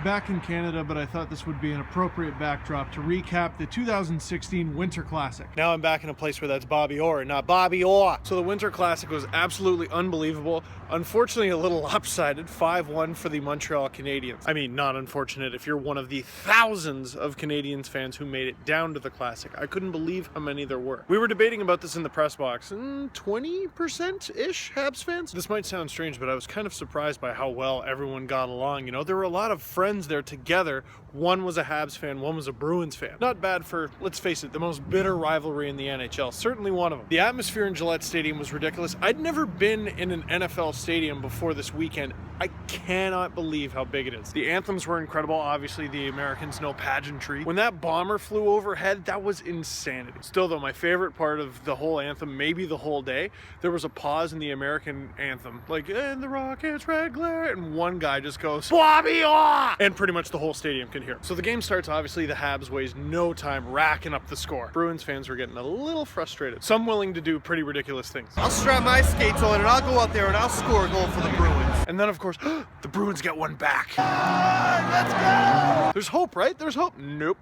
back in Canada, but I thought this would be an appropriate backdrop to recap the 2016 Winter Classic. Now I'm back in a place where that's Bobby Orr, not Bobby Orr. So the Winter Classic was absolutely unbelievable. Unfortunately, a little lopsided, 5-1 for the Montreal Canadiens. I mean, not unfortunate if you're one of the thousands of Canadiens fans who made it down to the Classic. I couldn't believe how many there were. We were debating about this in the press box. 20%-ish Habs fans? This might sound strange, but I was kind of surprised by how well everyone got along. You know, there were a lot of friends there together. One was a Habs fan, one was a Bruins fan. Not bad for, let's face it, the most bitter rivalry in the NHL. Certainly one of them. The atmosphere in Gillette Stadium was ridiculous. I'd never been in an NFL stadium before this weekend. I cannot believe how big it is. The anthems were incredible. Obviously, the Americans know pageantry. When that bomber flew overhead, that was insanity. Still though, my favorite part of the whole anthem, maybe the whole day, there was a pause in the American anthem. Like, and the Rockets red glare, and one guy just goes, Bobby Orr! And pretty much the whole stadium can hear. So the game starts, obviously the Habs waste no time racking up the score. Bruins fans were getting a little frustrated. Some willing to do pretty ridiculous things. I'll strap my skates on and I'll go out there and I'll score a goal for the Bruins. And then of course, the Bruins get one back. Let's go! There's hope, right? There's hope. Nope.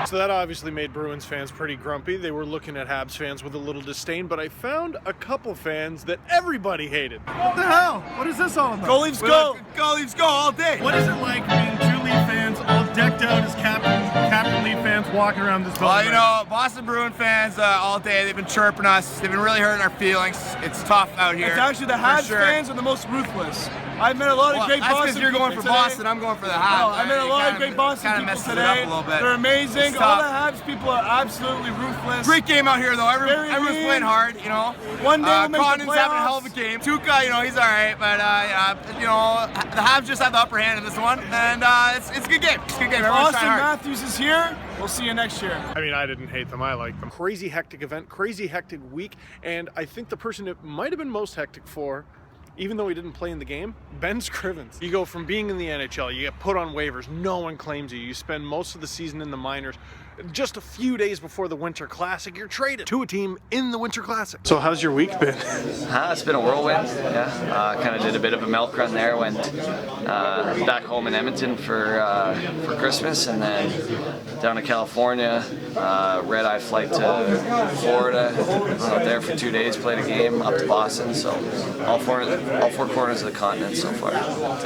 So that obviously made Bruins fans pretty grumpy. They were looking at Habs fans with a little disdain, but I found a couple fans that everybody hated. What the hell? What is this all about? Go Leafs go! Go Leafs go all day! What is it like being two Leaf fans all decked out as Captain Leaf fans walking around this building? Well, you know, Boston Bruin fans all day, they've been chirping us. They've been really hurting our feelings. It's tough out here. It's actually the Habs fans are the most ruthless. I've met a lot of great that's Boston because you're going for today. Boston, I'm going for the Habs. No, I met a lot of great Boston people today. They're amazing. All the Habs people are absolutely ruthless. Great game out here though. Everyone's playing hard, you know. One day we'll make the Condon's having a hell of a game. Tuukka, you know, he's all right, but you know, the Habs just have the upper hand in this one, and it's a good game. It's a good game. Austin Matthews is here. We'll see you next year. I mean, I didn't hate them. I liked them. Crazy hectic event, crazy hectic week, and I think the person it might have been most hectic for, even though he didn't play in the game, Ben Scrivens. You go from being in the NHL, you get put on waivers, no one claims you. You spend most of the season in the minors. Just a few days before the Winter Classic, you're traded to a team in the Winter Classic. So how's your week been? It's been a whirlwind, yeah. Kind of did a bit of a milk run there, went back home in Edmonton for Christmas, and then down to California, red-eye flight to Florida, out there for 2 days, played a game, up to Boston, so all four corners of the continent so far. But,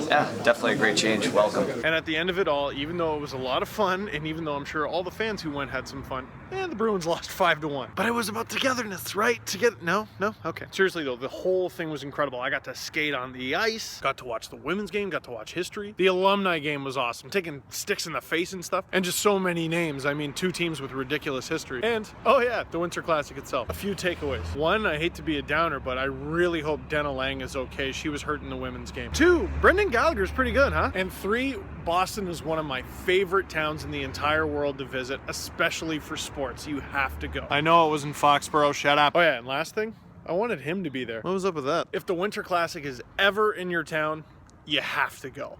yeah, definitely a great change, welcome. And at the end of it all, even though it was a lot of fun, and even though I'm sure all the fans who went had some fun, the Bruins lost 5-1. But it was about togetherness, right? No? Okay. Seriously though, the whole thing was incredible. I got to skate on the ice, got to watch the women's game, got to watch history. The alumni game was awesome, taking sticks in the face and stuff, and just so many names. I mean, two teams with ridiculous history. And, oh yeah, the Winter Classic itself. A few takeaways. One, I hate to be a downer, but I really hope Dena Lang is okay. She was hurt in the women's game. Two, Brendan Gallagher's pretty good, huh? And three, Boston is one of my favorite towns in the entire world to visit, especially for sports. You have to go. I know it was in Foxboro, shut up. Oh yeah, and last thing, I wanted him to be there. What was up with that? If the Winter Classic is ever in your town, you have to go.